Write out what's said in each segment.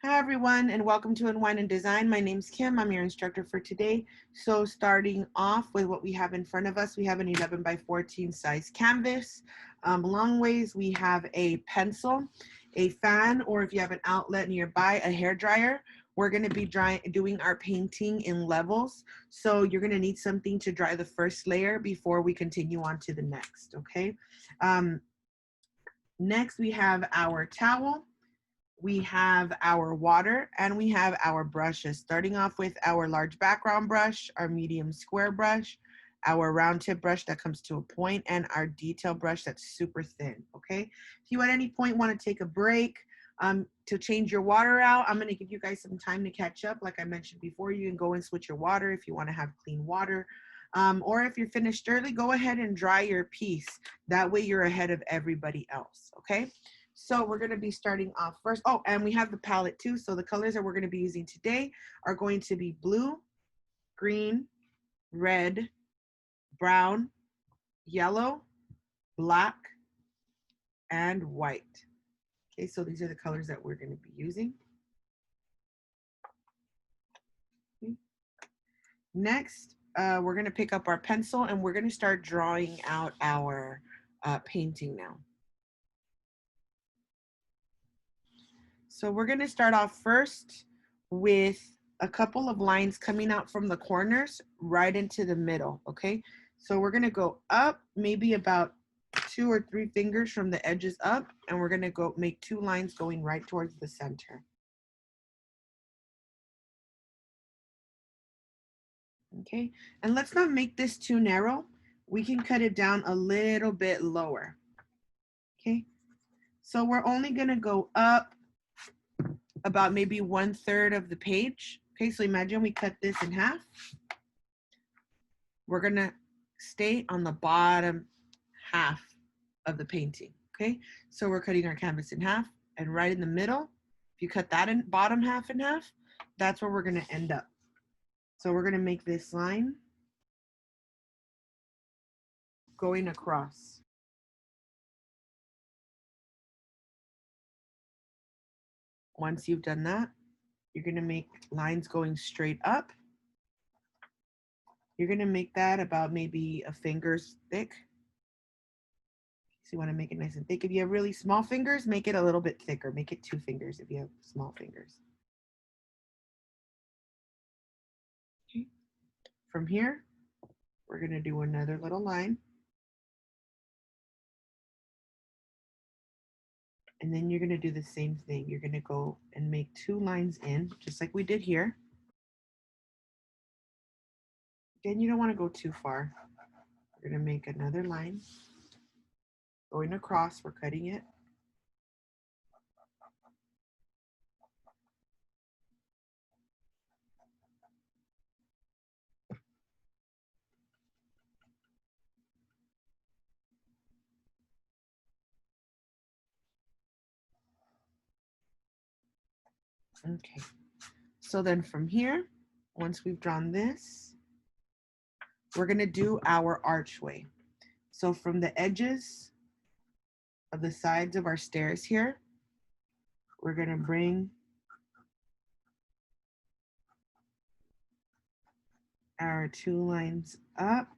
Hi everyone, and welcome to Unwind and Design. My name's Kim. I'm your instructor for today. So starting off with what we have in front of us, we have an 11 by 14 size canvas. Long ways, we have a pencil, a fan, or if you have an outlet nearby, a hair dryer. We're going to be doing our painting in levels. So you're going to need something to dry the first layer before we continue on to the next, okay? Next, we have our towel. We have our water, and we have our brushes, starting off with our large background brush, our medium square brush, our round tip brush that comes to a point, and our detail brush that's super thin, okay? If you at any point want to take a break to change your water out, I'm going to give you guys some time to catch up. Like I mentioned before, you can go and switch your water if you want to have clean water. Or if you're finished early, go ahead and dry your piece. That way you're ahead of everybody else, okay? So we're going to be starting off first. Oh, and we have the palette too. So the colors that we're going to be using today are going to be blue, green, red, brown, yellow, black, and white. Okay, so these are the colors that we're going to be using. Okay. Next, we're going to pick up our pencil and we're going to start drawing out our painting now. So we're going to start off first with a couple of lines coming out from the corners right into the middle, okay? So we're going to go up maybe about 2 or 3 fingers from the edges up, and we're going to go make 2 lines going right towards the center. Okay, and let's not make this too narrow. We can cut it down a little bit lower. Okay, so we're only going to go up about maybe 1/3 of the page. Okay, so imagine we cut this in half. We're gonna stay on the bottom half of the painting, okay? So we're cutting our canvas in half, and right in the middle, if you cut that in bottom half in half, that's where we're gonna end up. So we're gonna make this line going across. Once you've done that, you're gonna make lines going straight up. You're gonna make that about maybe a finger's thick. So you wanna make it nice and thick. If you have really small fingers, make it a little bit thicker. Make it 2 fingers if you have small fingers. Okay. From here, we're gonna do another little line. And then you're gonna do the same thing. You're gonna go and make 2 lines in, just like we did here. Again, you don't wanna go too far. We're gonna make another line. Going across, we're cutting it. Okay, so then from here, once we've drawn this, we're gonna do our archway. So from the edges of the sides of our stairs here, we're gonna bring our 2 lines up.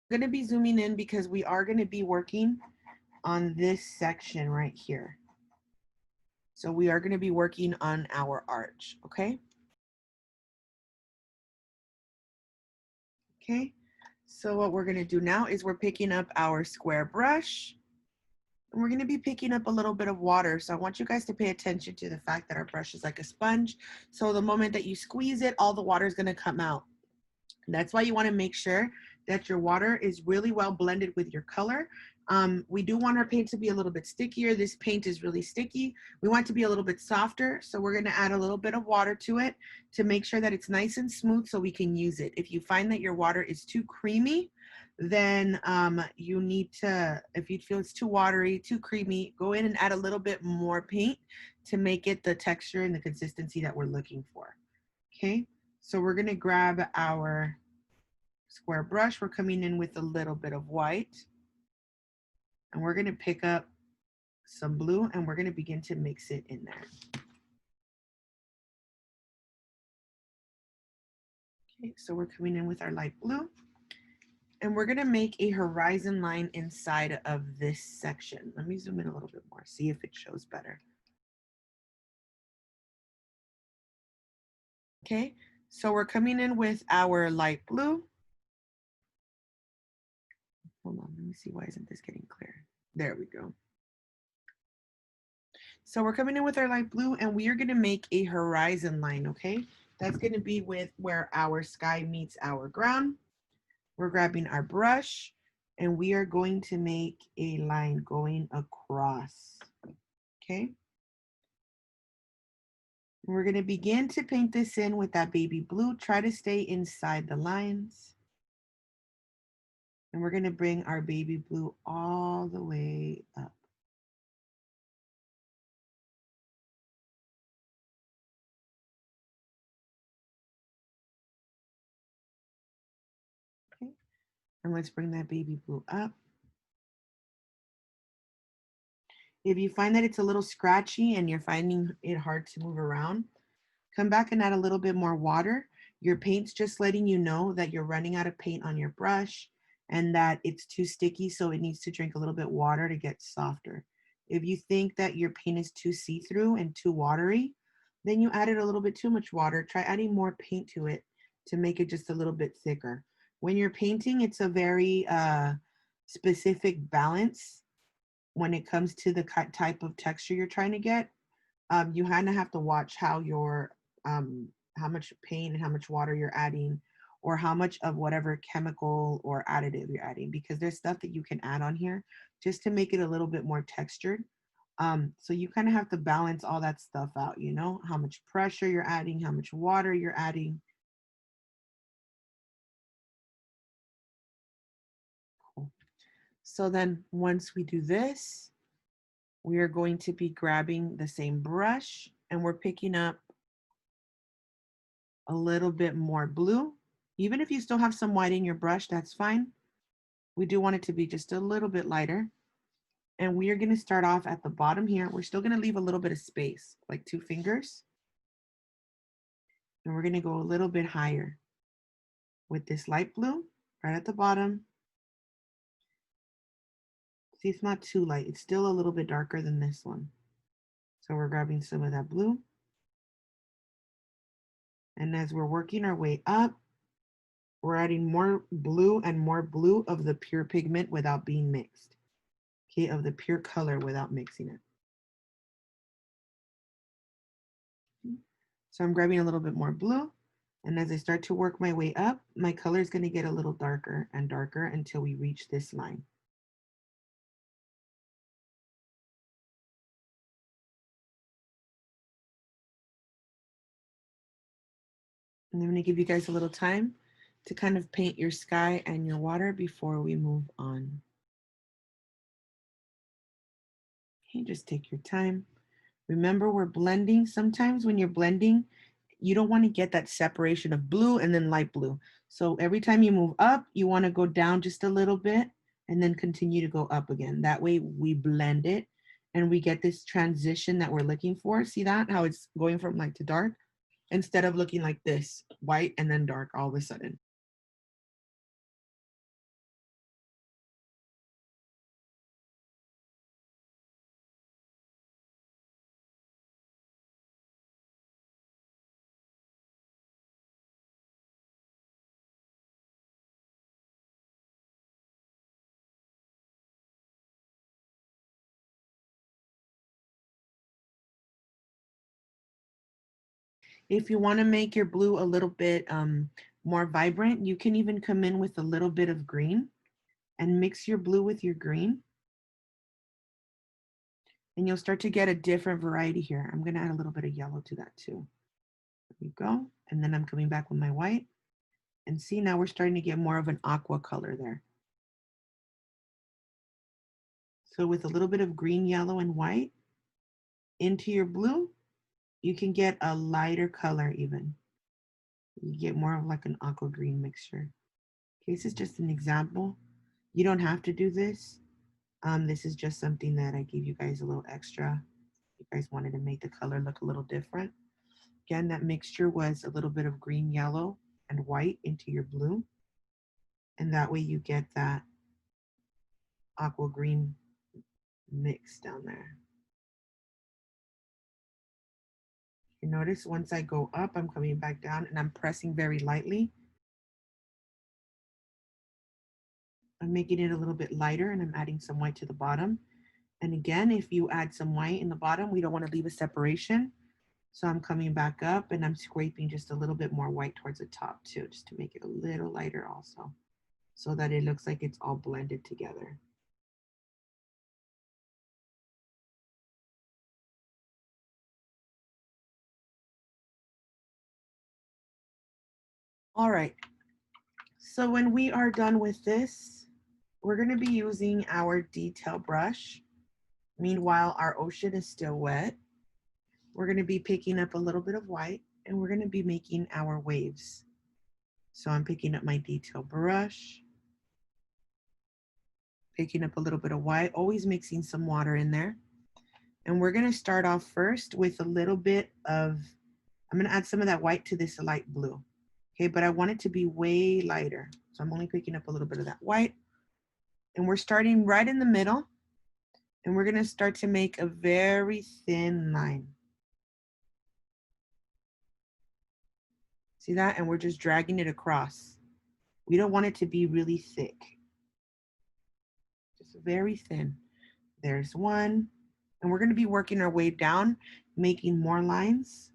I'm gonna be zooming in because we are gonna be working on this section right here. So we are going to be working on our arch, okay? Okay, so what we're going to do now is we're picking up our square brush, and we're going to be picking up a little bit of water. So I want you guys to pay attention to the fact that our brush is like a sponge. So the moment that you squeeze it, all the water is going to come out. That's why you want to make sure that your water is really well blended with your color. We do want our paint to be a little bit stickier. This paint is really sticky. We want it to be a little bit softer, so we're going to add a little bit of water to it to make sure that it's nice and smooth so we can use it. If you find that your water is too creamy, then you need to, if you feel it's too watery, too creamy, go in and add a little bit more paint to make it the texture and the consistency that we're looking for. Okay, so we're gonna grab our square brush. We're coming in with a little bit of white, and we're gonna pick up some blue and we're gonna begin to mix it in there. Okay, so we're coming in with our light blue, and we're gonna make a horizon line inside of this section. Let me zoom in a little bit more, see if it shows better. Okay, so we're coming in with our light blue. Hold on, let me see, why isn't this getting clear? There we go. So we're coming in with our light blue and we are gonna make a horizon line, okay? That's gonna be with where our sky meets our ground. We're grabbing our brush and we are going to make a line going across, okay? And we're gonna begin to paint this in with that baby blue. Try to stay inside the lines. And we're gonna bring our baby blue all the way up. Okay, and let's bring that baby blue up. If you find that it's a little scratchy and you're finding it hard to move around, come back and add a little bit more water. Your paint's just letting you know that you're running out of paint on your brush and that it's too sticky, so it needs to drink a little bit water to get softer. If you think that your paint is too see-through and too watery, then you added a little bit too much water. Try adding more paint to it to make it just a little bit thicker. When you're painting, it's a very specific balance when it comes to the type of texture you're trying to get. You kind of have to watch how much paint and how much water you're adding, or how much of whatever chemical or additive you're adding, because there's stuff that you can add on here just to make it a little bit more textured. So you kind of have to balance all that stuff out, you know, how much pressure you're adding, how much water you're adding. Cool. So then once we do this, we are going to be grabbing the same brush and we're picking up a little bit more blue. Even if you still have some white in your brush, that's fine. We do want it to be just a little bit lighter. And we are going to start off at the bottom here. We're still going to leave a little bit of space, like 2 fingers. And we're going to go a little bit higher with this light blue right at the bottom. See, it's not too light. It's still a little bit darker than this one. So we're grabbing some of that blue. And as we're working our way up, we're adding more blue and more blue of the pure pigment without being mixed. Okay, of the pure color without mixing it. So I'm grabbing a little bit more blue. And as I start to work my way up, my color is going to get a little darker and darker until we reach this line. And I'm going to give you guys a little time to kind of paint your sky and your water before we move on. Okay, just take your time. Remember, we're blending. Sometimes when you're blending, you don't want to get that separation of blue and then light blue. So every time you move up, you want to go down just a little bit and then continue to go up again. That way we blend it and we get this transition that we're looking for. See that? How it's going from light to dark instead of looking like this, white and then dark all of a sudden. If you want to make your blue a little bit more vibrant, you can even come in with a little bit of green and mix your blue with your green. And you'll start to get a different variety here. I'm going to add a little bit of yellow to that too. There we go. And then I'm coming back with my white. And see, now we're starting to get more of an aqua color there. So with a little bit of green, yellow, and white, into your blue, you can get a lighter color even. You get more of like an aqua green mixture. Okay, this is just an example. You don't have to do this. This is just something that I gave you guys a little extra. You guys wanted to make the color look a little different. Again, that mixture was a little bit of green, yellow, and white into your blue. And that way you get that aqua green mix down there. You notice once I go up, I'm coming back down and I'm pressing very lightly. I'm making it a little bit lighter and I'm adding some white to the bottom. And again, if you add some white in the bottom, we don't want to leave a separation. So I'm coming back up and I'm scraping just a little bit more white towards the top too, just to make it a little lighter also, so that it looks like it's all blended together. All right, so when we are done with this, we're going to be using our detail brush. Meanwhile, our ocean is still wet. We're going to be picking up a little bit of white and we're going to be making our waves. So I'm picking up my detail brush, picking up a little bit of white, always mixing some water in there. And we're going to start off first with a little bit of, I'm going to add some of that white to this light blue. Okay, but I want it to be way lighter. So I'm only picking up a little bit of that white. And we're starting right in the middle. And we're going to start to make a very thin line. See that? And we're just dragging it across. We don't want it to be really thick. Just very thin. There's one. And we're going to be working our way down, making more lines.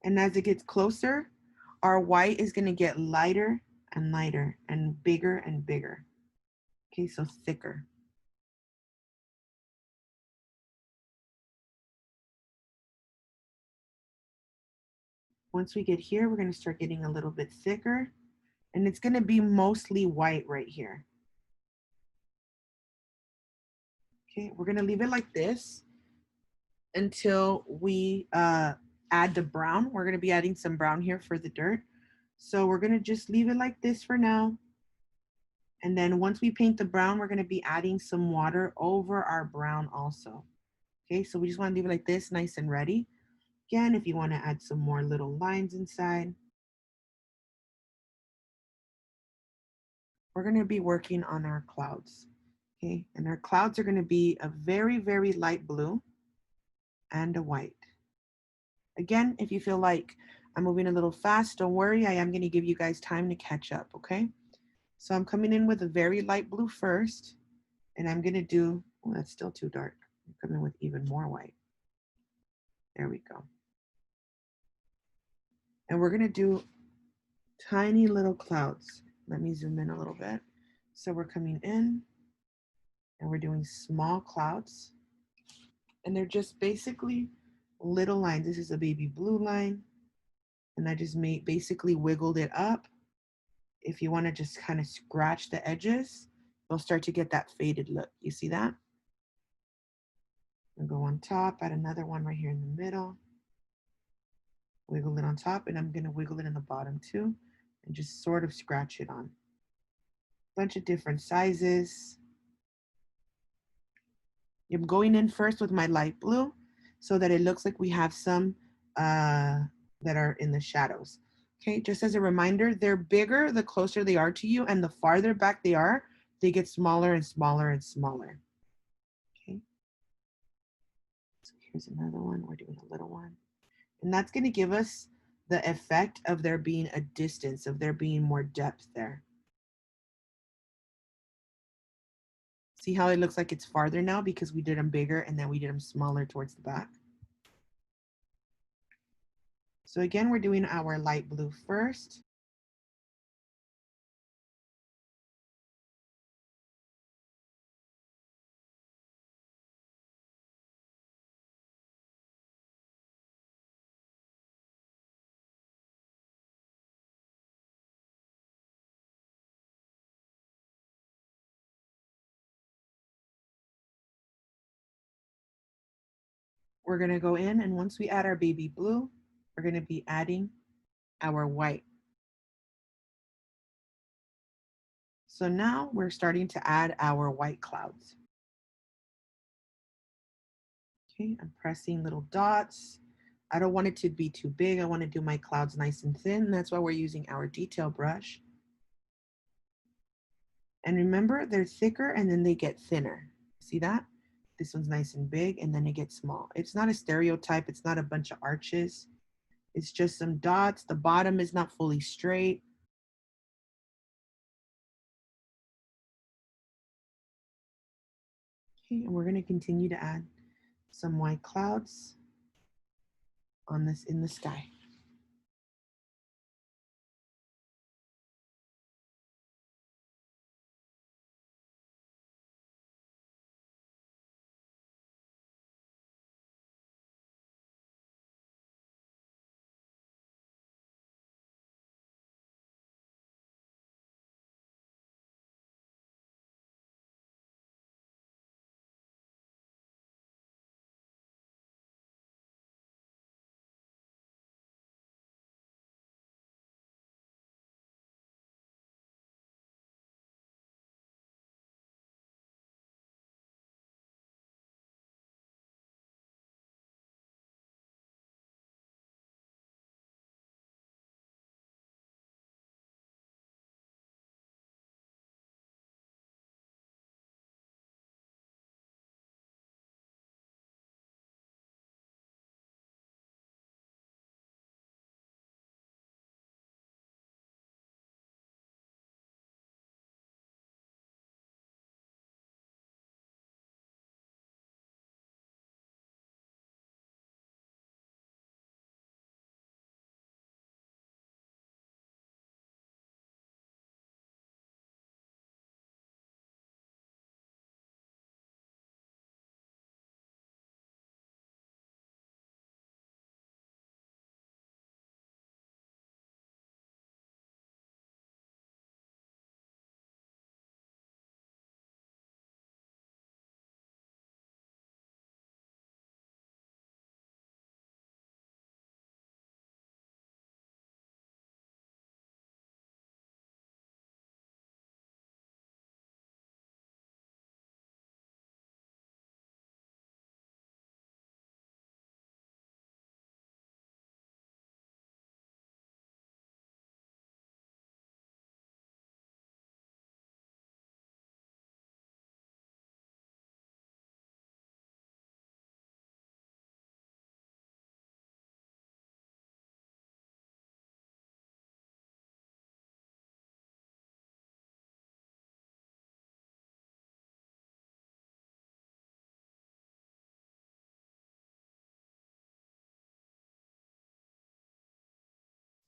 And as it gets closer, our white is going to get lighter and lighter and bigger and bigger. Okay, so thicker. Once we get here, we're going to start getting a little bit thicker, and it's going to be mostly white right here. Okay, we're going to leave it like this until we add the brown. We're going to be adding some brown here for the dirt. So we're going to just leave it like this for now. And then once we paint the brown, we're going to be adding some water over our brown also. Okay, so we just want to leave it like this, nice and ready. Again, if you want to add some more little lines inside. We're going to be working on our clouds. Okay, and our clouds are going to be a very, very light blue and a white. Again, if you feel like I'm moving a little fast, don't worry, I am going to give you guys time to catch up, okay? So I'm coming in with a very light blue first, and I'm going to do, oh, that's still too dark. I'm coming with even more white. There we go. And we're going to do tiny little clouds. Let me zoom in a little bit. So we're coming in and we're doing small clouds. And they're just basically little lines. This is a baby blue line. And I just basically wiggled it up. If you want to just kind of scratch the edges, you'll start to get that faded look. You see that? I'll go on top, add another one right here in the middle. Wiggle it on top, and I'm going to wiggle it in the bottom too, and just sort of scratch it on. Bunch of different sizes. I'm going in first with my light blue so that it looks like we have some that are in the shadows. Okay, just as a reminder, they're bigger the closer they are to you, and the farther back they are, they get smaller and smaller and smaller. Okay, so here's another one. We're doing a little one. And that's going to give us the effect of there being a distance, of there being more depth there. See how it looks like it's farther now because we did them bigger and then we did them smaller towards the back. So again, we're doing our light blue first. we're gonna go in, and once we add our baby blue, we're gonna be adding our white. So now we're starting to add our white clouds. Okay, I'm pressing little dots. I don't want it to be too big. I want to do my clouds nice and thin. That's why we're using our detail brush. And remember, they're thicker and then they get thinner. See that? This one's nice and big and then it gets small. It's not a stereotype. It's not a bunch of arches. It's just some dots. The bottom is not fully straight. Okay, and we're going to continue to add some white clouds on this in the sky.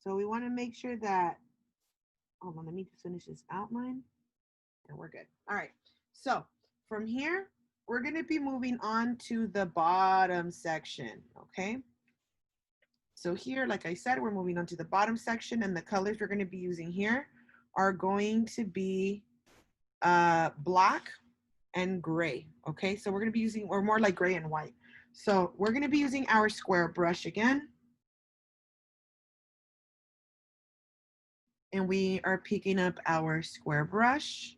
So we want to make sure that, hold on, let me just finish this outline and we're good. All right. So from here, we're going to be moving on to the bottom section. Okay. So here, like I said, we're moving on to the bottom section, and the colors we're going to be using here are going to be black and gray. Okay. So we're going to be using, or more like gray and white. So we're going to be using our square brush again. And we are picking up our square brush.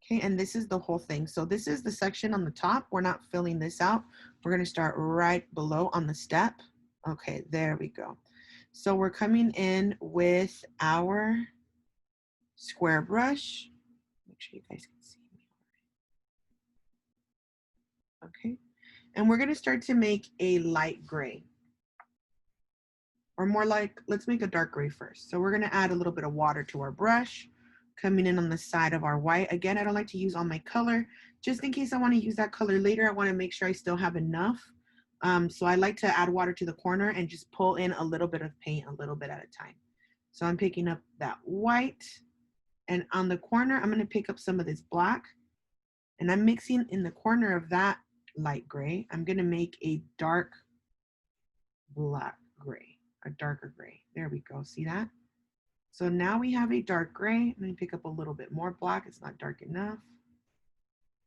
Okay, and this is the whole thing. So this is the section on the top. We're not filling this out. We're gonna start right below on the step. Okay, there we go. So we're coming in with our square brush. Make sure you guys can see me. Okay, and we're gonna start to make a light gray. Or more like, let's make a dark gray first. So we're gonna add a little bit of water to our brush, coming in on the side of our white. Again, I don't like to use all my color, just in case I wanna use that color later. I wanna make sure I still have enough. So I like to add water to the corner and just pull in a little bit of paint a little bit at a time. So I'm picking up that white, and on the corner, I'm gonna pick up some of this black, and I'm mixing in the corner of that light gray. I'm gonna make a dark black gray, a darker gray. There we go, see that? So now we have a dark gray. I'm gonna pick up a little bit more black. It's not dark enough.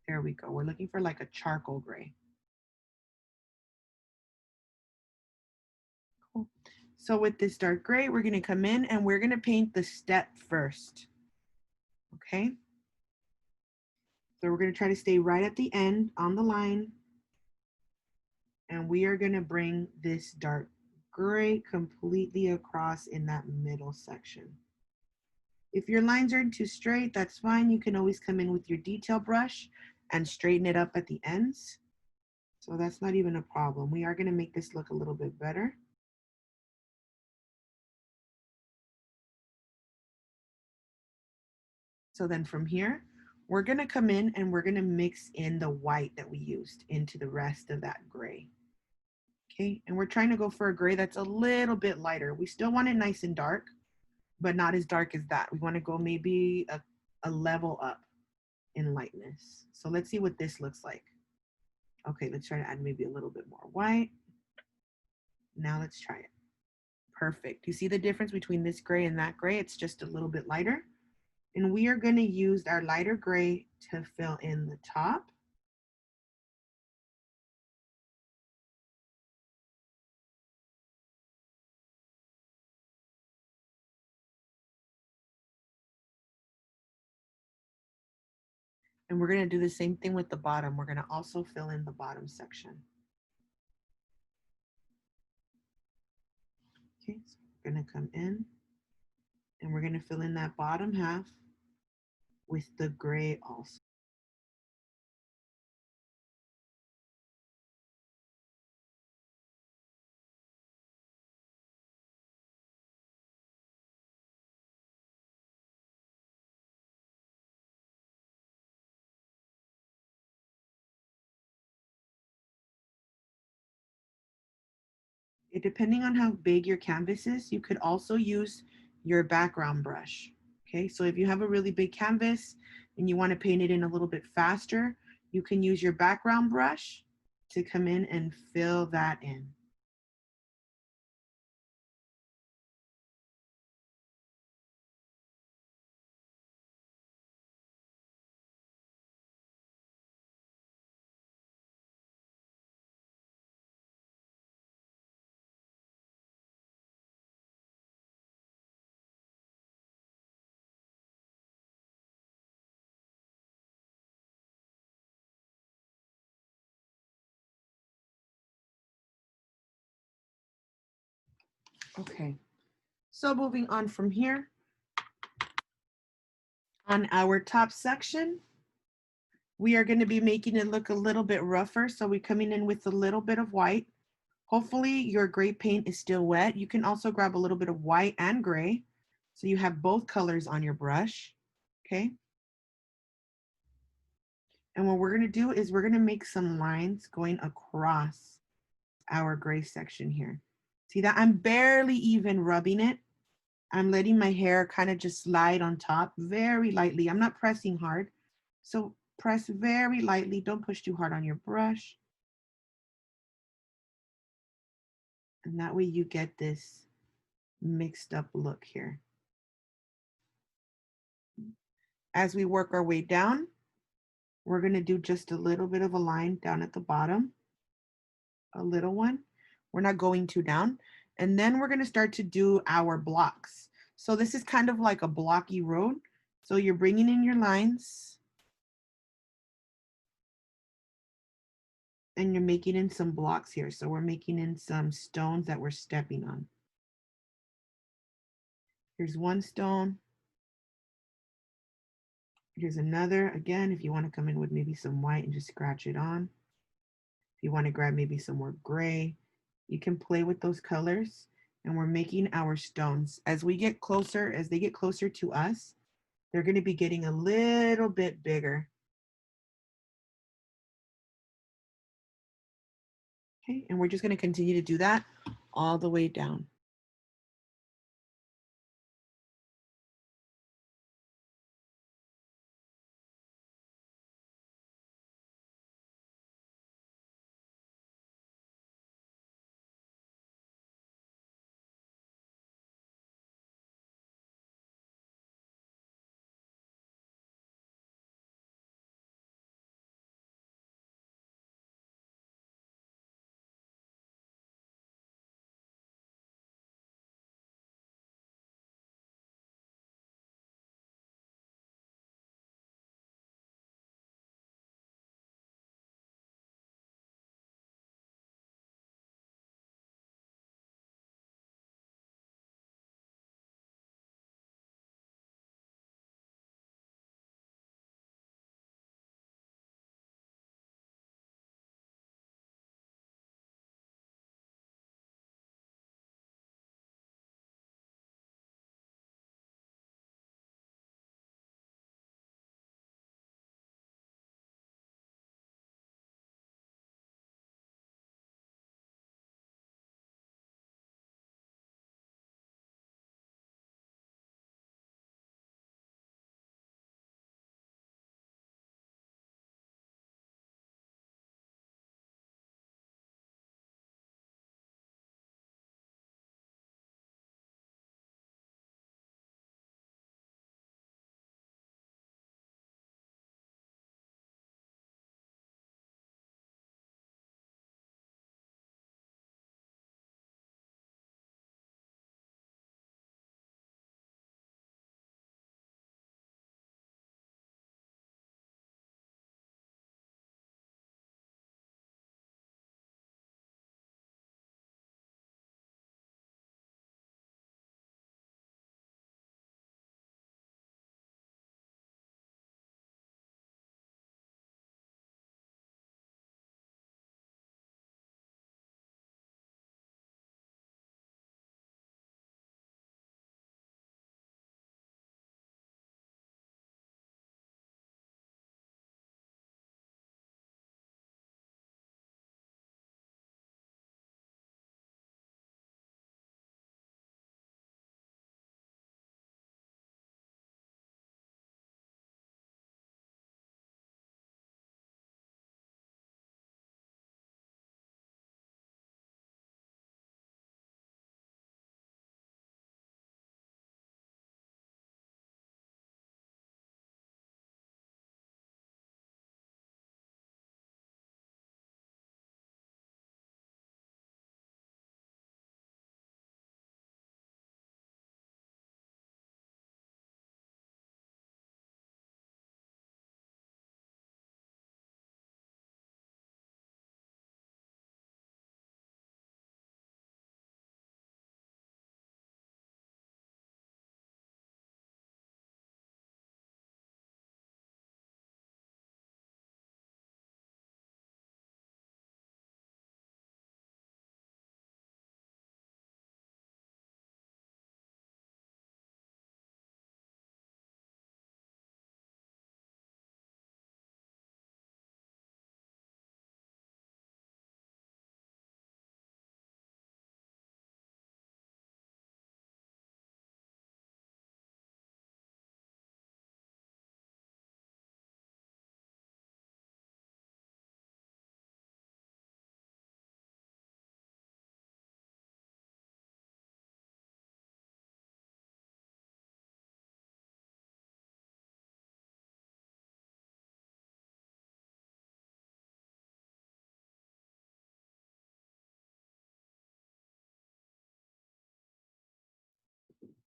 There we go. We're looking for like a charcoal gray. So with this dark gray, we're going to come in and we're going to paint the step first. Okay. So we're going to try to stay right at the end on the line. And we are going to bring this dark gray completely across in that middle section. If your lines aren't too straight, that's fine. You can always come in with your detail brush and straighten it up at the ends. So that's not even a problem. We are going to make this look a little bit better. So then from here, we're going to come in and we're going to mix in the white that we used into the rest of that gray. Okay, and we're trying to go for a gray that's a little bit lighter. We still want it nice and dark, but not as dark as that. We want to go maybe a level up in lightness. So let's see what this looks like. Okay, let's try to add maybe a little bit more white. Now let's try it. Perfect. You see the difference between this gray and that gray? It's just a little bit lighter. And we are going to use our lighter gray to fill in the top. And we're going to do the same thing with the bottom. We're going to also fill in the bottom section. Okay, so we're going to come in and we're going to fill in that bottom half with the gray also. Depending on how big your canvas is, you could also use your background brush. Okay, so if you have a really big canvas and you want to paint it in a little bit faster, you can use your background brush to come in and fill that in. Okay, so moving on from here, on our top section, we are going to be making it look a little bit rougher. So we're coming in with a little bit of white. Hopefully your gray paint is still wet. You can also grab a little bit of white and gray, so you have both colors on your brush. Okay. And what we're going to do is we're going to make some lines going across our gray section here. See that? I'm barely even rubbing it. I'm letting my hair kind of just slide on top very lightly. I'm not pressing hard. So press very lightly. Don't push too hard on your brush. And that way you get this mixed up look here. As we work our way down, we're going to do just a little bit of a line down at the bottom, a little one. We're not going too down. And then we're going to start to do our blocks. So this is kind of like a blocky road. So you're bringing in your lines and you're making in some blocks here. So we're making in some stones that we're stepping on. Here's one stone. Here's another. Again, if you want to come in with maybe some white and just scratch it on. If you want to grab maybe some more gray, you can play with those colors. And we're making our stones. As we get closer, as they get closer to us, they're going to be getting a little bit bigger. Okay, and we're just going to continue to do that all the way down.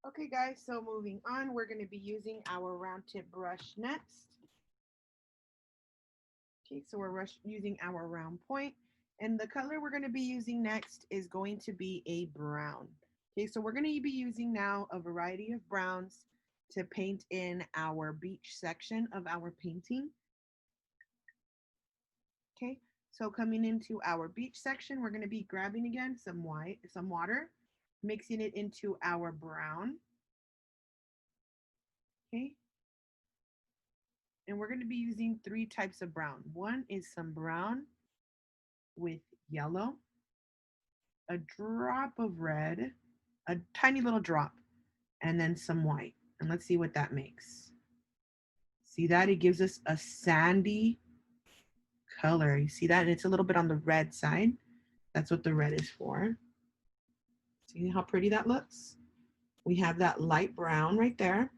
Okay guys, so moving on, we're going to be using our round tip brush next. Okay, so we're using our round point, and the color we're going to be using next is going to be a brown. Okay, so we're going to be using now a variety of browns to paint in our beach section of our painting. Okay, so coming into our beach section, we're going to be grabbing again some water, mixing it into our brown. Okay, and we're going to be using 3 types of brown. One is some brown with yellow, a drop of red, a tiny little drop, and then some white. And let's see what that makes. See that? It gives us a sandy color. You see that? And it's a little bit on the red side. That's what the red is for. See how pretty that looks? We have that light brown right there.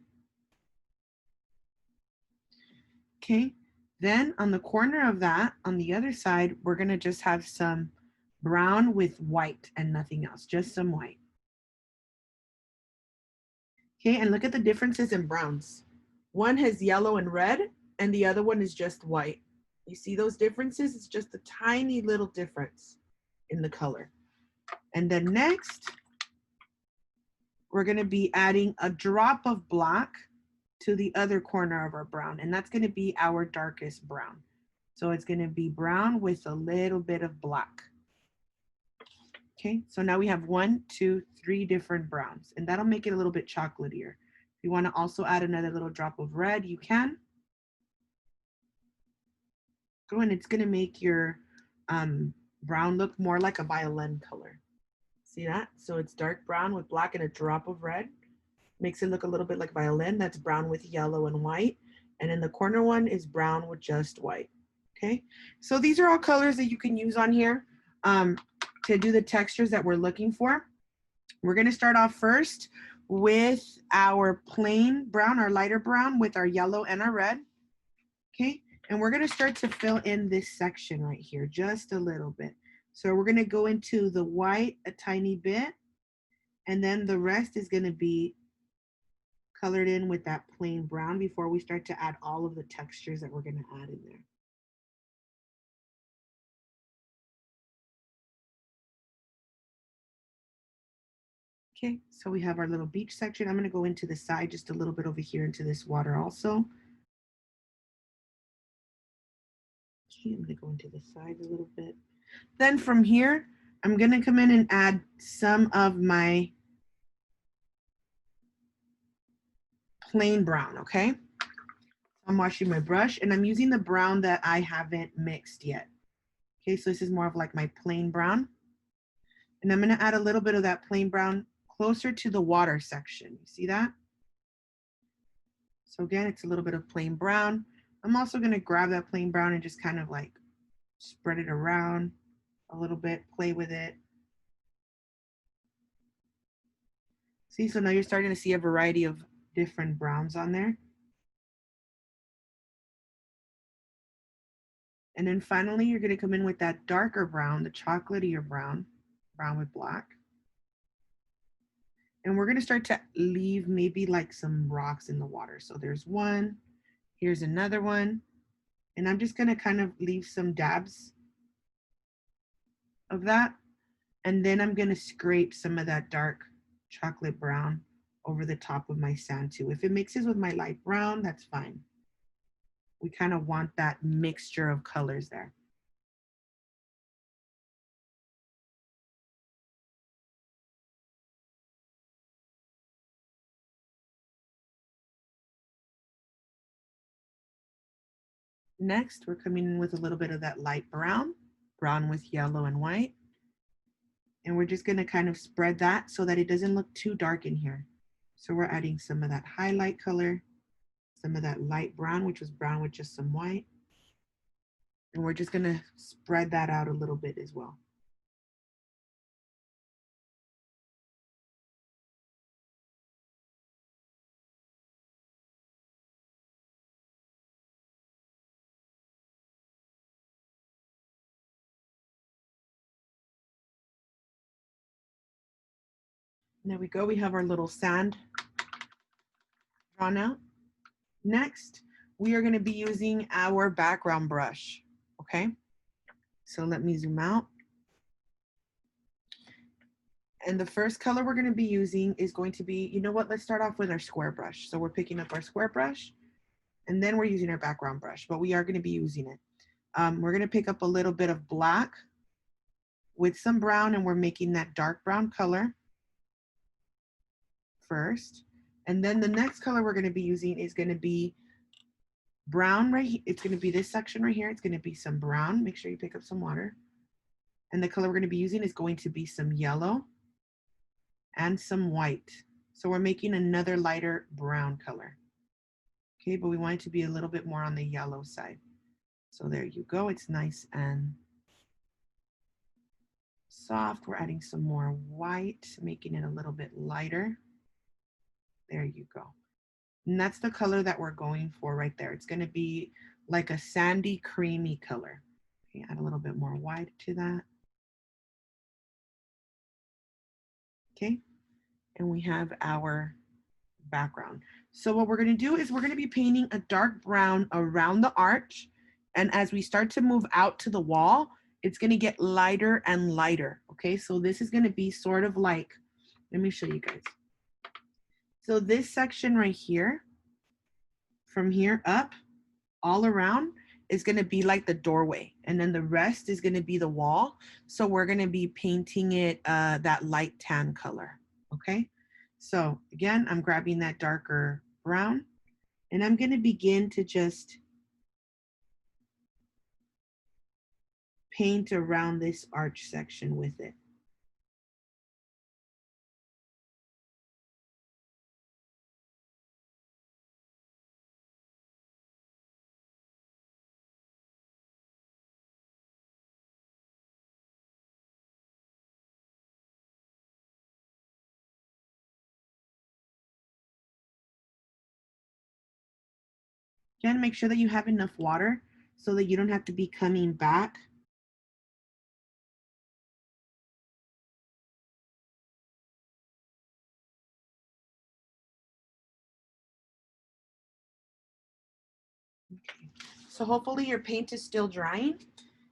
Okay, then on the corner of that, on the other side, we're gonna just have some brown with white and nothing else, just some white. Okay, and look at the differences in browns. One has yellow and red, and the other one is just white. You see those differences? It's just a tiny little difference in the color. And then next, we're gonna be adding a drop of black to the other corner of our brown, and that's gonna be our darkest brown. So it's gonna be brown with a little bit of black. Okay, so now we have 1, 2, 3 different browns, and that'll make it a little bit chocolatier. If you wanna also add another little drop of red, you can. Go and it's gonna make your brown look more like a violin color. See that? So it's dark brown with black and a drop of red. Makes it look a little bit like violin. That's brown with yellow and white. And in the corner one is brown with just white. Okay, so these are all colors that you can use on here to do the textures that we're looking for. We're gonna start off first with our plain brown, our lighter brown with our yellow and our red. Okay, and we're gonna start to fill in this section right here, just a little bit. So we're gonna go into the white a tiny bit, and then the rest is gonna be colored in with that plain brown before we start to add all of the textures that we're gonna add in there. Okay, so we have our little beach section. I'm gonna go into the side just a little bit over here into this water also. Okay, I'm gonna go into the side a little bit. Then from here, I'm gonna come in and add some of my plain brown, okay? I'm washing my brush and I'm using the brown that I haven't mixed yet. Okay, so this is more of like my plain brown. And I'm gonna add a little bit of that plain brown closer to the water section. You see that? So again, it's a little bit of plain brown. I'm also gonna grab that plain brown and just kind of like spread it around a little bit, play with it. See, so now you're starting to see a variety of different browns on there. And then finally, you're gonna come in with that darker brown, the chocolatier brown, brown with black. And we're gonna start to leave maybe like some rocks in the water. So there's one, here's another one. And I'm just gonna kind of leave some dabs of that. And then I'm gonna scrape some of that dark chocolate brown over the top of my sand too. If it mixes with my light brown, that's fine. We kind of want that mixture of colors there. Next, we're coming in with a little bit of that light brown, brown with yellow and white. And we're just gonna kind of spread that so that it doesn't look too dark in here. So we're adding some of that highlight color, some of that light brown, which was brown with just some white. And we're just gonna spread that out a little bit as well. There we go. We have our little sand drawn out. Next, we are going to be using our background brush. Okay. So let me zoom out. And the first color we're going to be using is going to be, you know what, let's start off with our square brush. So we're picking up our square brush and then we're using our background brush, but we are going to be using it. We're going to pick up a little bit of black with some brown, and we're making that dark brown color first. And then the next color we're going to be using is going to be brown right here. It's going to be this section right here. It's going to be some brown. Make sure you pick up some water. And the color we're going to be using is going to be some yellow and some white. So we're making another lighter brown color. Okay, but we want it to be a little bit more on the yellow side. So there you go. It's nice and soft. We're adding some more white, making it a little bit lighter. There you go. And that's the color that we're going for right there. It's going to be like a sandy, creamy color. Okay, add a little bit more white to that. Okay, and we have our background. So what we're going to do is we're going to be painting a dark brown around the arch. And as we start to move out to the wall, it's going to get lighter and lighter. Okay, so this is going to be sort of like, let me show you guys. So this section right here, from here up, all around, is going to be like the doorway. And then the rest is going to be the wall. So we're going to be painting it that light tan color. Okay, so again, I'm grabbing that darker brown and I'm going to begin to just paint around this arch section with it. Again, make sure that you have enough water so that you don't have to be coming back. Okay. So hopefully your paint is still drying.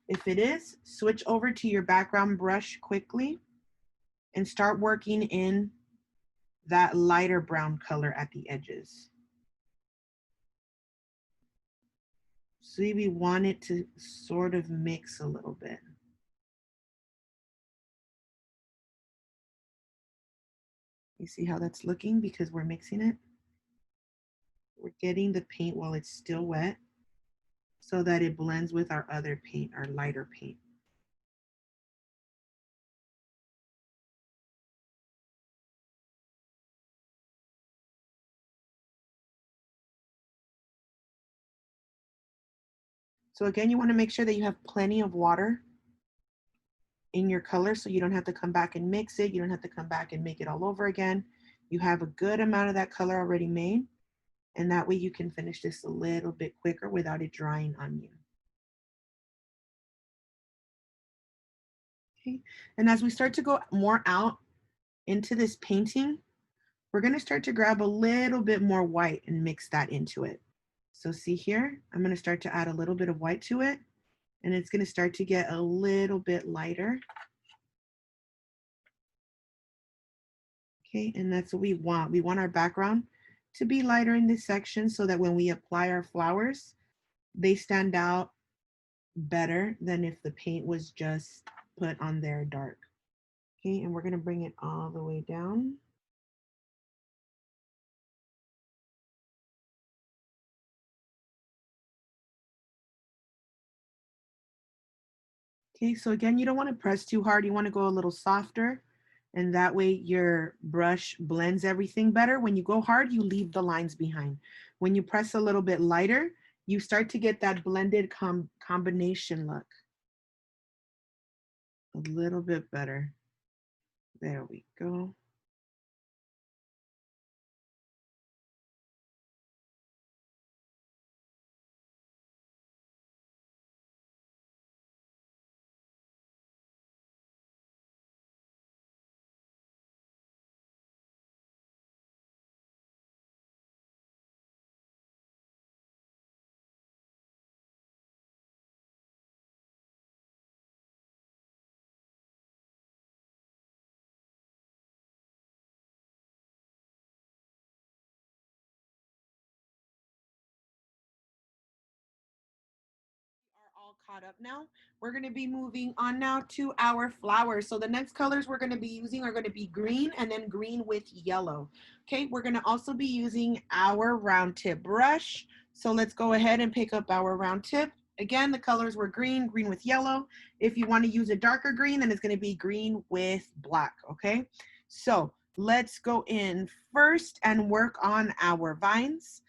If it is, switch over to your background brush quickly and start working in that lighter brown color at the edges. See, we want it to sort of mix a little bit. You see how that's looking because we're mixing it? We're getting the paint while it's still wet so that it blends with our other paint, our lighter paint. So again, you want to make sure that you have plenty of water in your color so you don't have to come back and mix it. You don't have to come back and make it all over again. You have a good amount of that color already made, and that way you can finish this a little bit quicker without it drying on you. Okay, and as we start to go more out into this painting, we're going to start to grab a little bit more white and mix that into it. So see here, I'm going to start to add a little bit of white to it, and it's going to start to get a little bit lighter. Okay, and that's what we want. We want our background to be lighter in this section so that when we apply our flowers, they stand out better than if the paint was just put on there dark. Okay, and we're going to bring it all the way down. Okay, so again, you don't want to press too hard. You want to go a little softer, and that way your brush blends everything better. When you go hard, you leave the lines behind. When you press a little bit lighter, you start to get that blended combination look. A little bit better. There we go. caught up now. We're going to be moving on now to our flowers. So the next colors we're going to be using are going to be green and then green with yellow. Okay, we're going to also be using our round tip brush. So let's go ahead and pick up our round tip. Again, the colors were green, green with yellow. If you want to use a darker green, then it's going to be green with black. Okay, so let's go in first and work on our vines.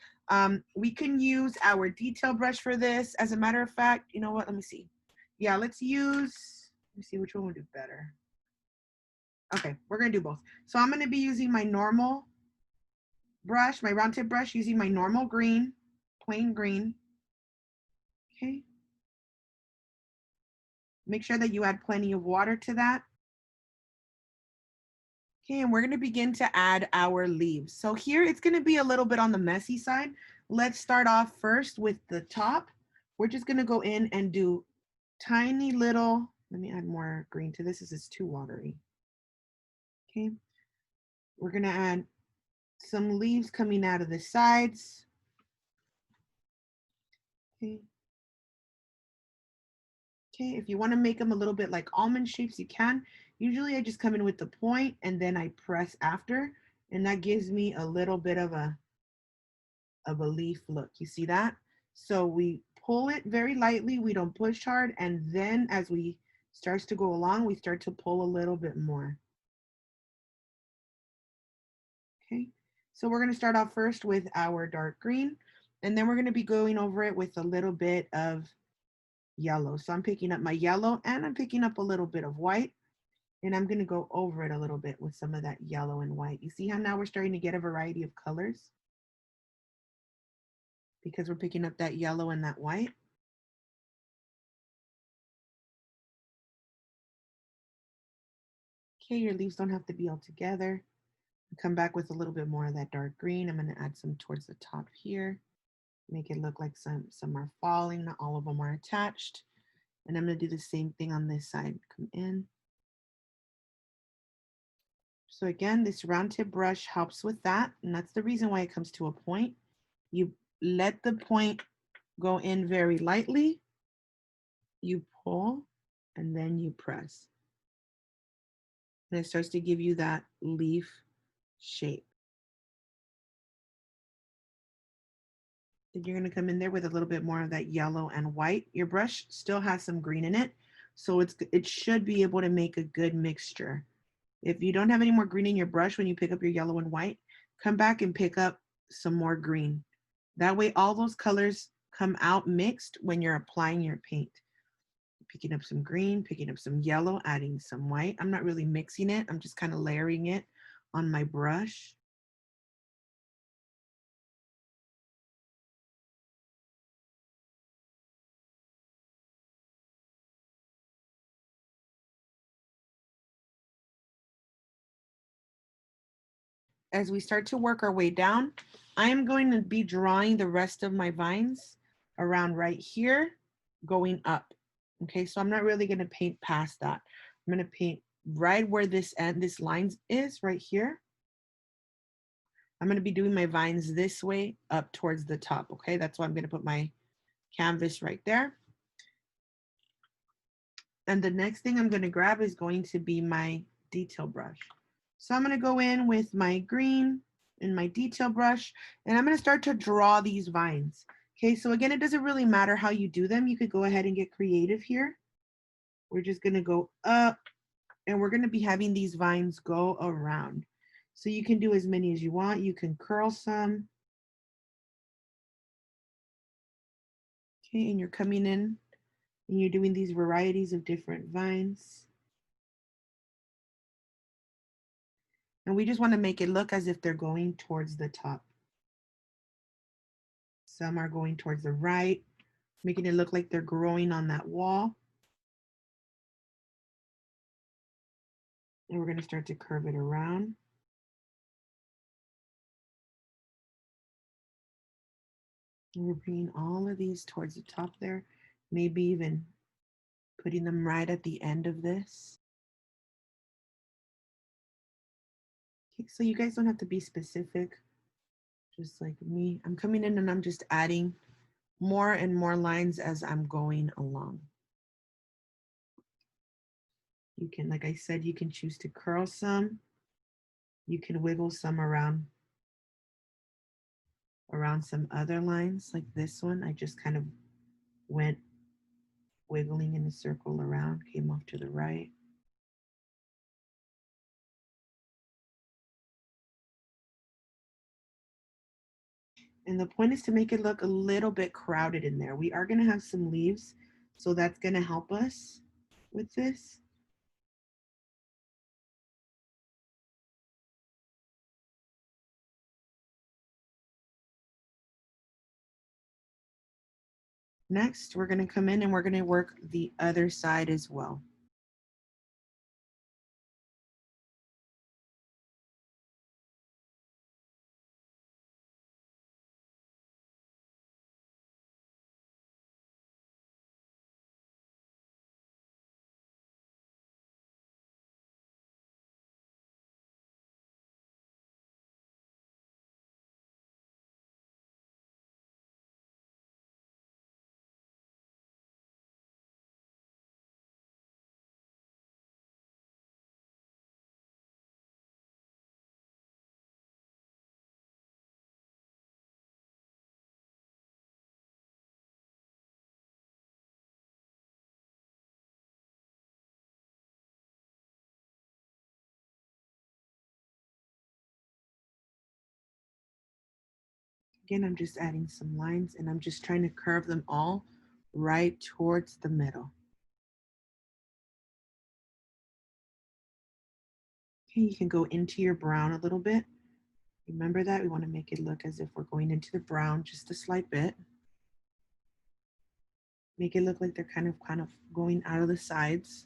We can use our detail brush for this. As a matter of fact, you know what? Let me see. Yeah, let me see which one would do better. Okay, we're gonna do both. So I'm gonna be using my normal brush, my round tip brush, using my normal green, plain green. Okay. Make sure that you add plenty of water to that. Okay, and we're gonna begin to add our leaves. So here it's gonna be a little bit on the messy side. Let's start off first with the top. We're just gonna go in and do tiny little, let me add more green to this. This is too watery. Okay, we're gonna add some leaves coming out of the sides. Okay. Okay, if you want to make them a little bit like almond shapes, you can. Usually I just come in with the point and then I press after, and that gives me a little bit of a leaf look. You see that? So we pull it very lightly, we don't push hard, and then as we starts to go along, we start to pull a little bit more. Okay, so we're going to start off first with our dark green, and then we're going to be going over it with a little bit of yellow. So I'm picking up my yellow and I'm picking up a little bit of white, and I'm going to go over it a little bit with some of that yellow and white. You see how now we're starting to get a variety of colors because we're picking up that yellow and that white. Okay, your leaves don't have to be all together. Come back with a little bit more of that dark green. I'm going to add some towards the top here. Make it look like some are falling, not all of them are attached. And I'm going to do the same thing on this side. Come in. So again, this round tip brush helps with that. And that's the reason why it comes to a point. You let the point go in very lightly. You pull and then you press. And it starts to give you that leaf shape. Then you're going to come in there with a little bit more of that yellow and white. Your brush still has some green in it, so it should be able to make a good mixture. If you don't have any more green in your brush when you pick up your yellow and white, come back and pick up some more green. That way all those colors come out mixed when you're applying your paint. Picking up some green, picking up some yellow, adding some white. I'm not really mixing it. I'm just kind of layering it on my brush. As we start to work our way down, I am going to be drawing the rest of my vines around right here, going up. Okay, so I'm not really going to paint past that. I'm going to paint right where this line is right here. I'm going to be doing my vines this way up towards the top. Okay, that's why I'm going to put my canvas right there. And the next thing I'm going to grab is going to be my detail brush. So I'm going to go in with my green and my detail brush, and I'm going to start to draw these vines. Okay, so again, it doesn't really matter how you do them. You could go ahead and get creative here. We're just going to go up, and we're going to be having these vines go around. So you can do as many as you want. You can curl some. Okay, and you're coming in and you're doing these varieties of different vines. And we just want to make it look as if they're going towards the top. Some are going towards the right, making it look like they're growing on that wall. And we're going to start to curve it around. And we're bringing all of these towards the top there, maybe even putting them right at the end of this. Okay, so you guys don't have to be specific, just like me. I'm coming in and I'm just adding more and more lines as I'm going along. You can, like I said, you can choose to curl some. You can wiggle some around some other lines like this one. I just kind of went wiggling in a circle around, came off to the right. And the point is to make it look a little bit crowded in there. We are going to have some leaves, so that's going to help us with this. Next, we're going to come in and we're going to work the other side as well. Again, I'm just adding some lines and I'm just trying to curve them all right towards the middle. Okay, you can go into your brown a little bit. Remember that we want to make it look as if we're going into the brown just a slight bit. Make it look like they're kind of going out of the sides.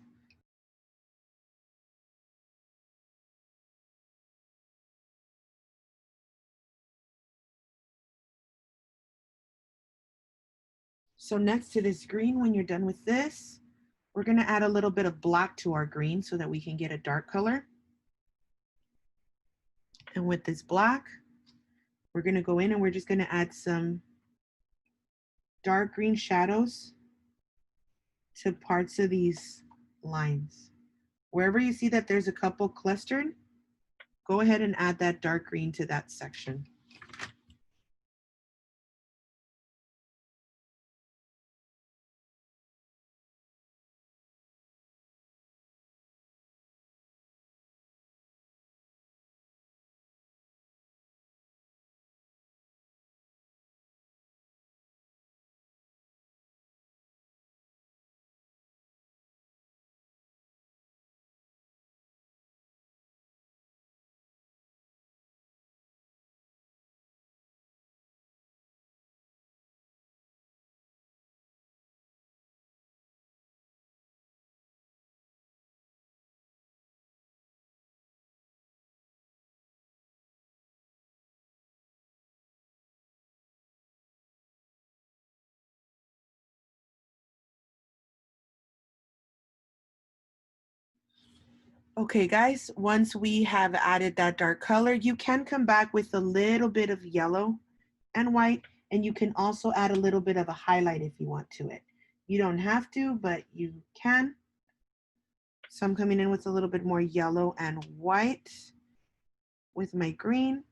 So next to this green, when you're done with this, we're going to add a little bit of black to our green so that we can get a dark color. And with this black, we're going to go in and we're just going to add some dark green shadows to parts of these lines. Wherever you see that there's a couple clustered, go ahead and add that dark green to that section. Okay, guys, once we have added that dark color, you can come back with a little bit of yellow and white, and you can also add a little bit of a highlight if you want to it. You don't have to, but you can. So I'm coming in with a little bit more yellow and white with my green.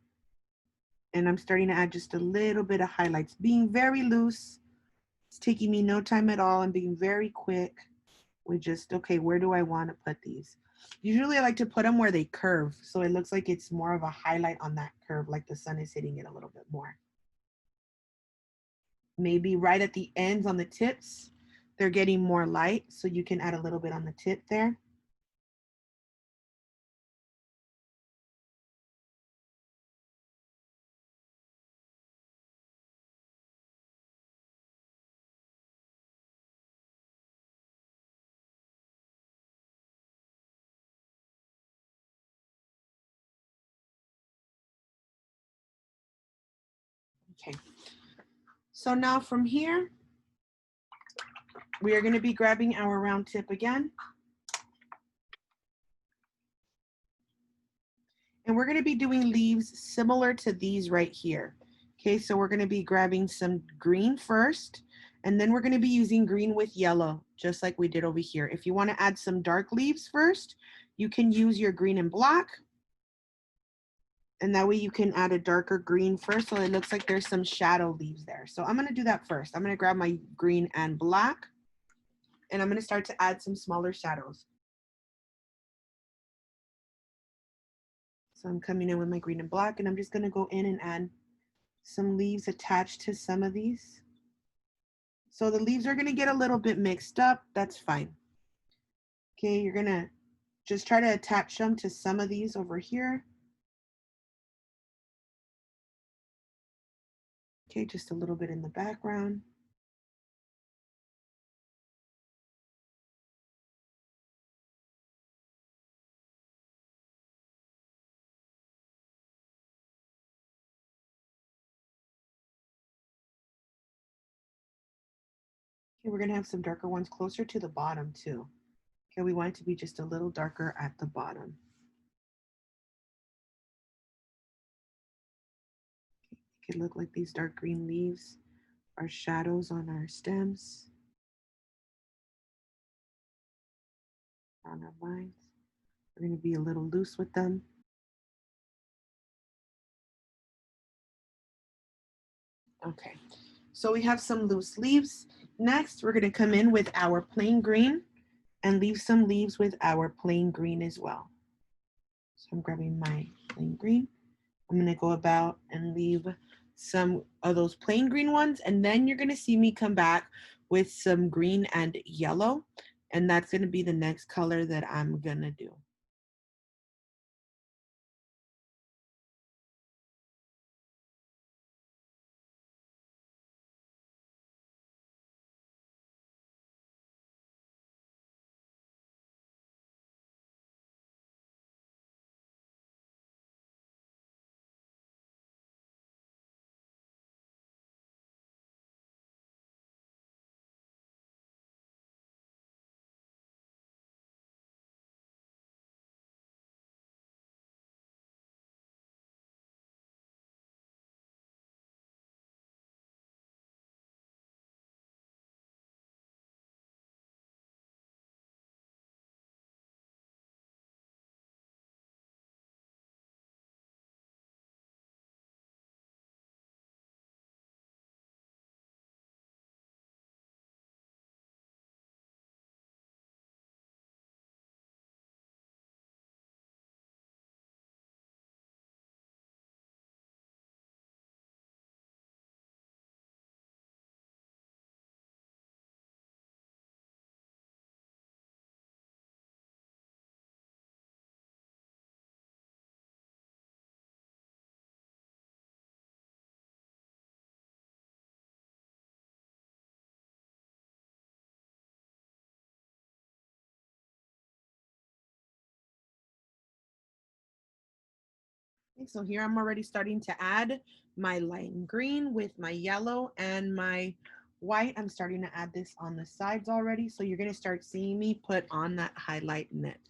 And I'm starting to add just a little bit of highlights, being very loose. It's taking me no time at all. I'm being very quick with just, okay, where do I want to put these? Usually I like to put them where they curve. So it looks like it's more of a highlight on that curve, like the sun is hitting it a little bit more. Maybe right at the ends on the tips, they're getting more light. So you can add a little bit on the tip there. Okay. So now from here, we are going to be grabbing our round tip again. And we're going to be doing leaves similar to these right here. Okay, so we're going to be grabbing some green first, and then we're going to be using green with yellow, just like we did over here. If you want to add some dark leaves first, you can use your green and black, and that way you can add a darker green first, so it looks like there's some shadow leaves there. So I'm going to do that first. I'm going to grab my green and black, and I'm going to start to add some smaller shadows. So I'm coming in with my green and black, and I'm just going to go in and add some leaves attached to some of these. So the leaves are going to get a little bit mixed up. That's fine. Okay, you're going to just try to attach them to some of these over here. Okay, just a little bit in the background. Okay, we're going to have some darker ones closer to the bottom too. Okay, we want it to be just a little darker at the bottom. It could look like these dark green leaves are shadows on our stems, on our vines. We're going to be a little loose with them. Okay, so we have some loose leaves. Next, we're going to come in with our plain green and leave some leaves with our plain green as well. So I'm grabbing my plain green. I'm going to go about and leave some of those plain green ones, and then you're going to see me come back with some green and yellow, and that's going to be the next color that I'm going to do. Okay, so here I'm already starting to add my lime green with my yellow and my white. I'm starting to add this on the sides already, so you're going to start seeing me put on that highlight next.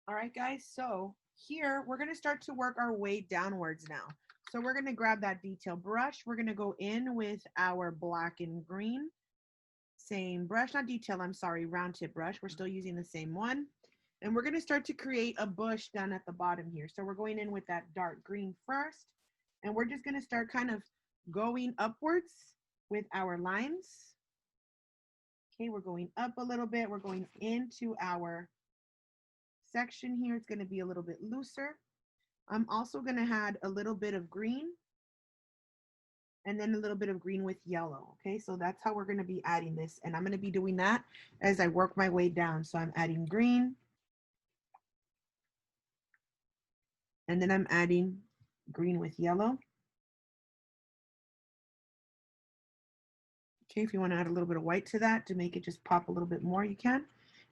All right, guys, so here we're gonna start to work our way downwards now. So we're gonna grab that detail brush. We're gonna go in with our black and green. Same brush, not detail, I'm sorry, round tip brush. We're still using the same one. And we're gonna start to create a bush down at the bottom here. So we're going in with that dark green first. And we're just gonna start kind of going upwards with our lines. Okay, we're going up a little bit. We're going into our section here. It's gonna be a little bit looser. I'm also gonna add a little bit of green and then a little bit of green with yellow. Okay, so that's how we're gonna be adding this. And I'm gonna be doing that as I work my way down. So I'm adding green, and then I'm adding green with yellow. Okay, if you wanna add a little bit of white to that to make it just pop a little bit more, you can.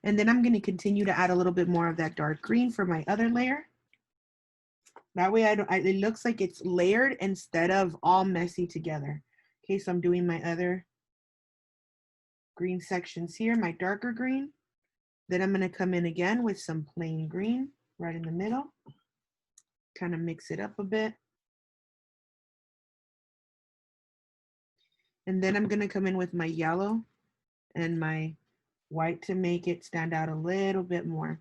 And then I'm gonna continue to add a little bit more of that dark green for my other layer. That way it looks like it's layered instead of all messy together. Okay, so I'm doing my other green sections here, my darker green. Then I'm gonna come in again with some plain green right in the middle. Kind of mix it up a bit. And then I'm gonna come in with my yellow and my white to make it stand out a little bit more.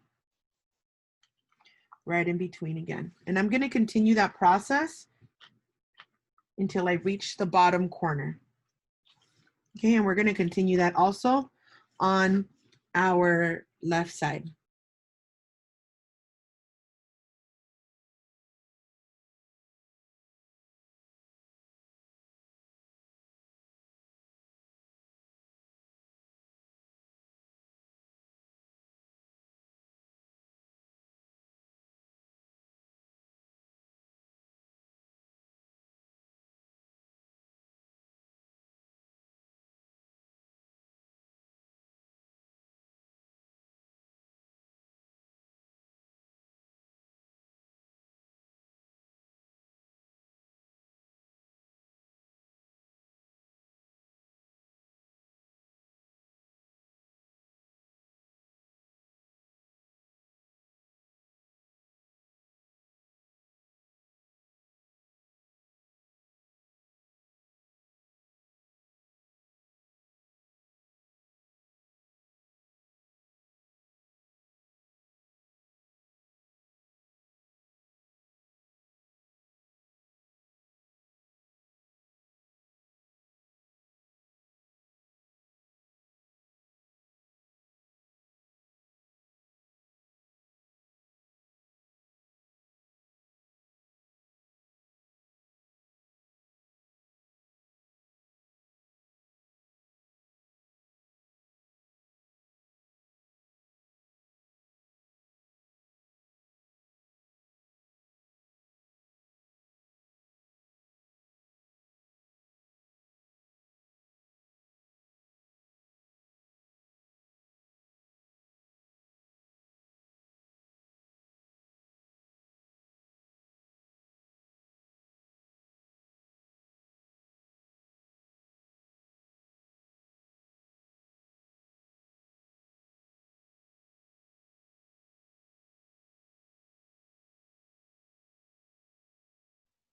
Right in between again. And I'm gonna continue that process until I reach the bottom corner. Okay, and we're gonna continue that also on our left side.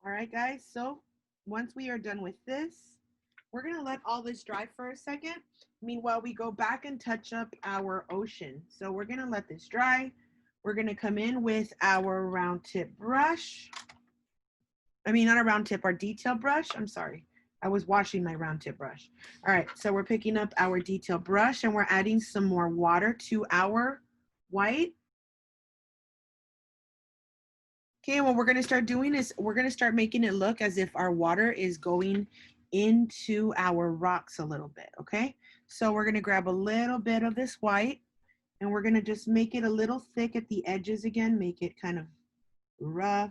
All right, guys, so once we are done with this, we're gonna let all this dry for a second. Meanwhile, we go back and touch up our ocean. So we're gonna let this dry. We're gonna come in with our round tip brush. I mean, not a round tip, our detail brush. I'm sorry. I was washing my round tip brush. All right, so we're picking up our detail brush and we're adding some more water to our white. Okay, and what we're gonna start doing is we're gonna start making it look as if our water is going into our rocks a little bit, okay? So we're gonna grab a little bit of this white and we're gonna just make it a little thick at the edges again, make it kind of rough.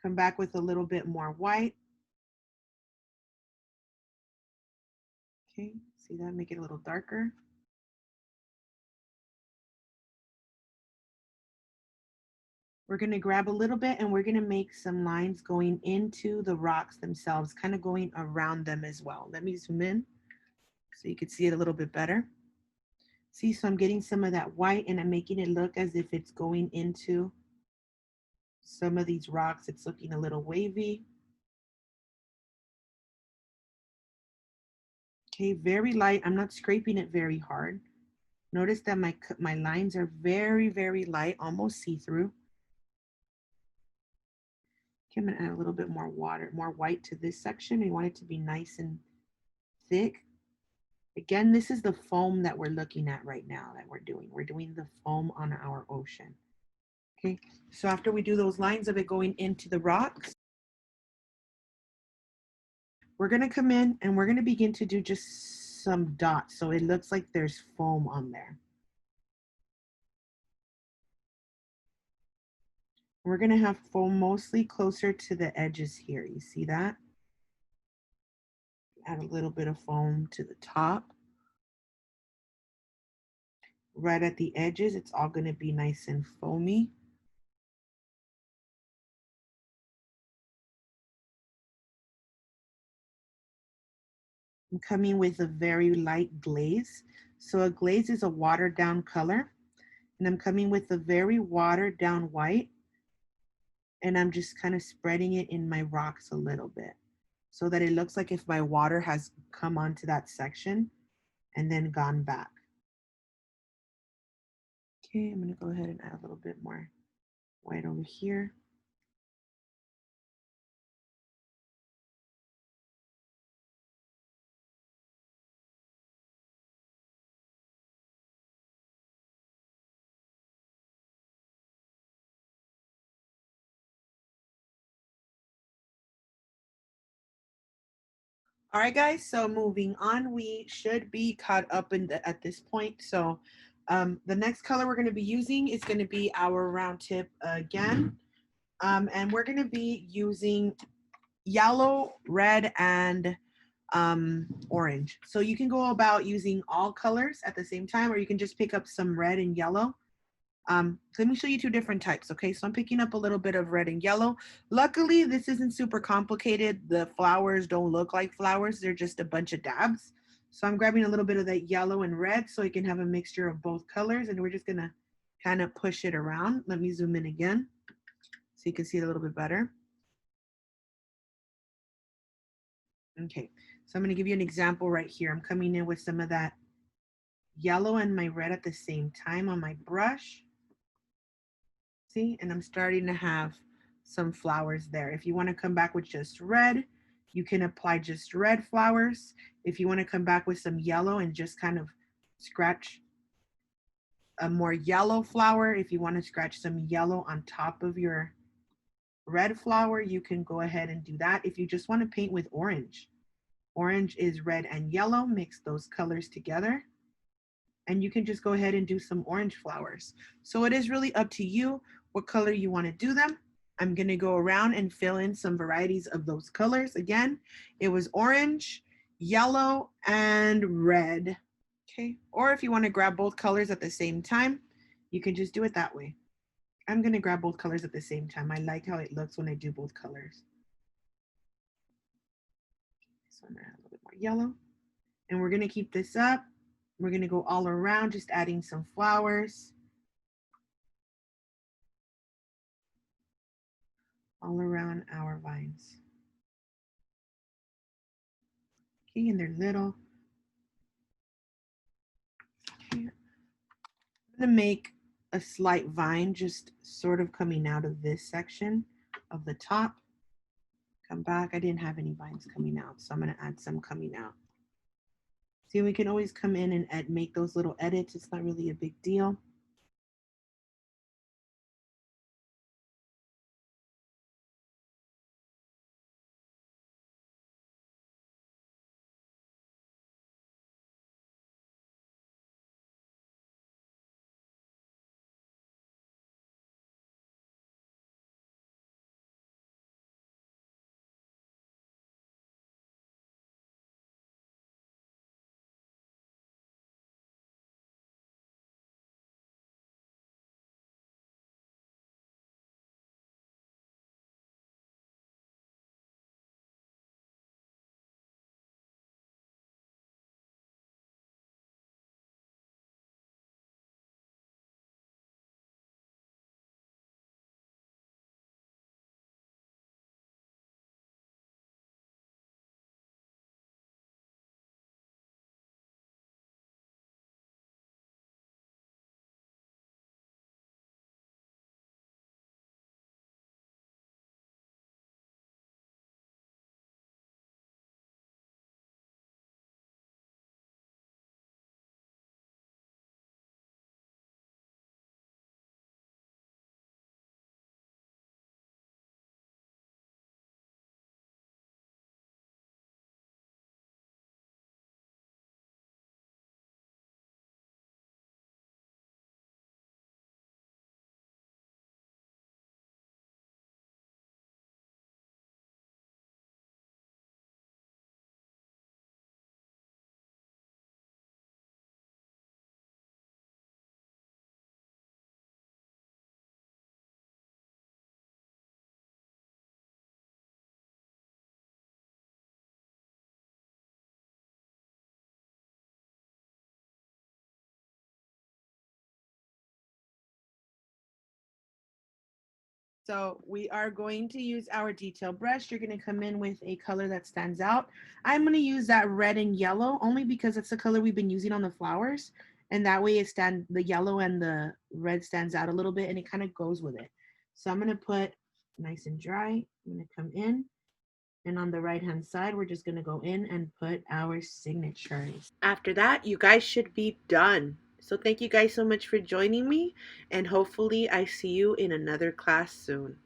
Come back with a little bit more white. Okay, see that? Make it a little darker. We're gonna grab a little bit and we're gonna make some lines going into the rocks themselves, kind of going around them as well. Let me zoom in so you can see it a little bit better. See, so I'm getting some of that white and I'm making it look as if it's going into some of these rocks. It's looking a little wavy. Okay, very light. I'm not scraping it very hard. Notice that my lines are very, very light, almost see-through. Okay, I'm gonna add a little bit more water, more white to this section. We want it to be nice and thick. Again, this is the foam that we're looking at right now that we're doing. We're doing the foam on our ocean. Okay, so after we do those lines of it going into the rocks, we're gonna come in and we're gonna begin to do just some dots. So it looks like there's foam on there. We're gonna have foam mostly closer to the edges here. You see that? Add a little bit of foam to the top. Right at the edges, it's all gonna be nice and foamy. I'm coming with a very light glaze. So a glaze is a watered down color. And I'm coming with a very watered down white. And I'm just kind of spreading it in my rocks a little bit so that it looks like if my water has come onto that section and then gone back. Okay, I'm gonna go ahead and add a little bit more white over here. All right, guys, so moving on, we should be caught up at this point. So the next color we're gonna be using is gonna be our round tip again. And we're gonna be using yellow, red, and orange. So you can go about using all colors at the same time, or you can just pick up some red and yellow. Let me show you two different types. Okay, so I'm picking up a little bit of red and yellow. Luckily, this isn't super complicated. The flowers don't look like flowers. They're just a bunch of dabs. So I'm grabbing a little bit of that yellow and red so I can have a mixture of both colors. And we're just gonna kind of push it around. Let me zoom in again so you can see it a little bit better. Okay, so I'm gonna give you an example right here. I'm coming in with some of that yellow and my red at the same time on my brush. See, and I'm starting to have some flowers there. If you want to come back with just red, you can apply just red flowers. If you want to come back with some yellow and just kind of scratch a more yellow flower, if you want to scratch some yellow on top of your red flower, you can go ahead and do that. If you just want to paint with orange, orange is red and yellow, mix those colors together. And you can just go ahead and do some orange flowers. So it is really up to you what color you want to do them. I'm going to go around and fill in some varieties of those colors. Again, it was orange, yellow, and red. Okay, or if you want to grab both colors at the same time, you can just do it that way. I'm going to grab both colors at the same time. I like how it looks when I do both colors. So I'm going to add a little bit more yellow. And we're going to keep this up. We're going to go all around, just adding some flowers. All around our vines. Okay, and they're little. Okay. I'm gonna make a slight vine just sort of coming out of this section of the top. Come back, I didn't have any vines coming out, so I'm gonna add some coming out. See, we can always come in and make those little edits. It's not really a big deal. So we are going to use our detail brush. You're going to come in with a color that stands out. I'm going to use that red and yellow only because it's the color we've been using on the flowers. And that way the yellow and the red stands out a little bit and it kind of goes with it. So I'm going to put nice and dry. I'm going to come in. And on the right hand side, we're just going to go in and put our signatures. After that, you guys should be done. So thank you guys so much for joining me, and hopefully I see you in another class soon.